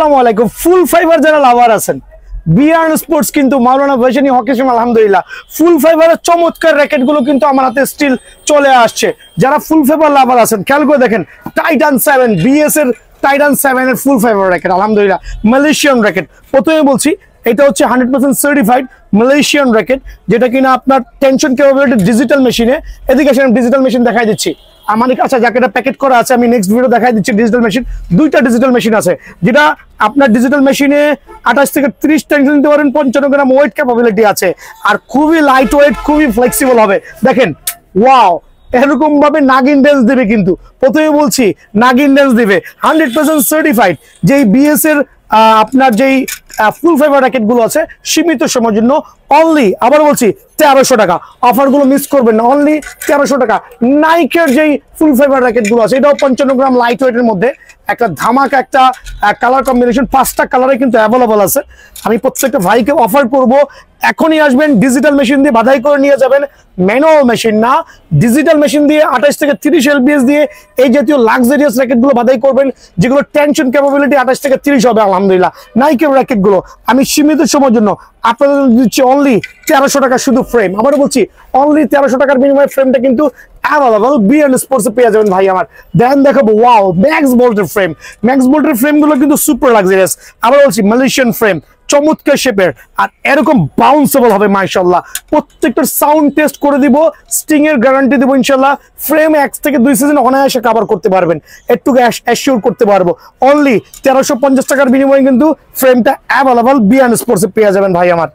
আসসালামু আলাইকুম। ফুল ফাইবার যারা লাভার আছেন, বিআর স্পোর্টস কিন্তু মাওলানা ভাইজানি হকিসম আলহামদুলিল্লাহ ফুল ফাইবারের চমৎকার র্যাকেট গুলো কিন্তু আমার হাতে স্টিল চলে আসছে। যারা ফুল ফাইবার লাভার আছেন খেয়াল করে দেখেন, টাইটান 7 বিএস এর টাইটান 7 এর ফুল ফাইবার র্যাকেট আলহামদুলিল্লাহ মালয়েশিয়ান র্যাকেট। প্রথমে বলছি এটা হচ্ছে 100% সার্টিফাইড মালয়েশিয়ান র্যাকেট, যেটা কিনা আপনার টেনশন ক্যাপাবিলিটি ডিজিটাল মেশিনে। এদিকে আসলে ডিজিটাল মেশিন দেখাই দিচ্ছি আমার কাছে, যাকে এটা প্যাকেট করা আছে আমি নেক্সট ভিডিও দেখাই দিচ্ছি। ডিজিটাল মেশিন, দুইটা ডিজিটাল মেশিন আছে, যেটা আপনার ডিজিটাল মেশিনে 28 থেকে 30 টেনশন দিতে পারেন, 55 গ্রাম ওয়েট ক্যাপাবিলিটি আছে, আর খুবই লাইট ওয়েট, খুবই ফ্লেক্সিবল হবে। দেখেন ওয়াও, এরকম ভাবে নাগিন ড্যান্স দিবে, কিন্তু প্রথমে বলছি নাগিন ড্যান্স দিবে। 100% সার্টিফাইড যেই বিএস এর আপনার যেই ফুল ফাইবার র্যাকেট গুলো আছে সীমিত সময়ের জন্য অনলি, আবার বলছি 1300 টাকা। অফার গুলো মিস করবেন না, অনলি 1300 টাকা। নাইকের যেই ফুল ফাইবার র্যাকেট গুলো আছে এটাও 55 গ্রাম লাইট ওয়েটের মধ্যে একটা ধামাকা একটা কালার কম্বিনেশন, 5টা কালারে কিন্তু অ্যাভেলেবল আছে। আমি প্রত্যেকটা ভাইকে অফার করব, এখনই আসবেন, ডিজিটাল মেশিন দিয়ে বাধাই করে নিয়ে যাবেন, ম্যানুয়াল মেশিন না, ডিজিটাল মেশিন দিয়ে 28 থেকে 30 এলবিএস দিয়ে এই জাতীয় লাক্সারিয়াস র্যাকেট গুলো বাধাই করবেন, যেগুলো টেনশন ক্যাপাবিলিটি 28 থেকে 30 হবে আলহামদুলিল্লাহ। নাইকের র্যাকেট গুলো আমি সীমিত সময়ের জন্য আপনাদের দিচ্ছি অনলি 1300 টাকা শুধু ফ্রেম। আবারও বলছি অনলি 1300 টাকার বিনিময়ে ফ্রেমটা কিন্তু অ্যাভেলেবল বিএন স্পোর্টসে পেয়ে যাবেন ভাই আমার। দেন দেখাবো ওয়াও ম্যাক্স বোল্টের ফ্রেম। ম্যাক্স বোল্টের ফ্রেম গুলো কিন্তু সুপার লাক্সারিয়াস। আবার বলছি মালয়েশিয়ান ফ্রেম, চমৎকার শেপের, আর এরকম বাউন্সেবল হবে মাশাআল্লাহ। প্রত্যেকটার সাউন্ড টেস্ট করে দিব, স্টিং এর গ্যারান্টি দিব ইনশাআল্লাহ। ফ্রেম 1 থেকে 2 সিজন অনায়াসে কভার করতে পারবেন, একটু অ্যাসিওর করতে পারবো। অনলি 1350 টাকার বিনিময়ে কিন্তু ফ্রেমটা অ্যাভেলেবল বিএন স্পোর্টসে পেয়ে যাবেন ভাই আমার।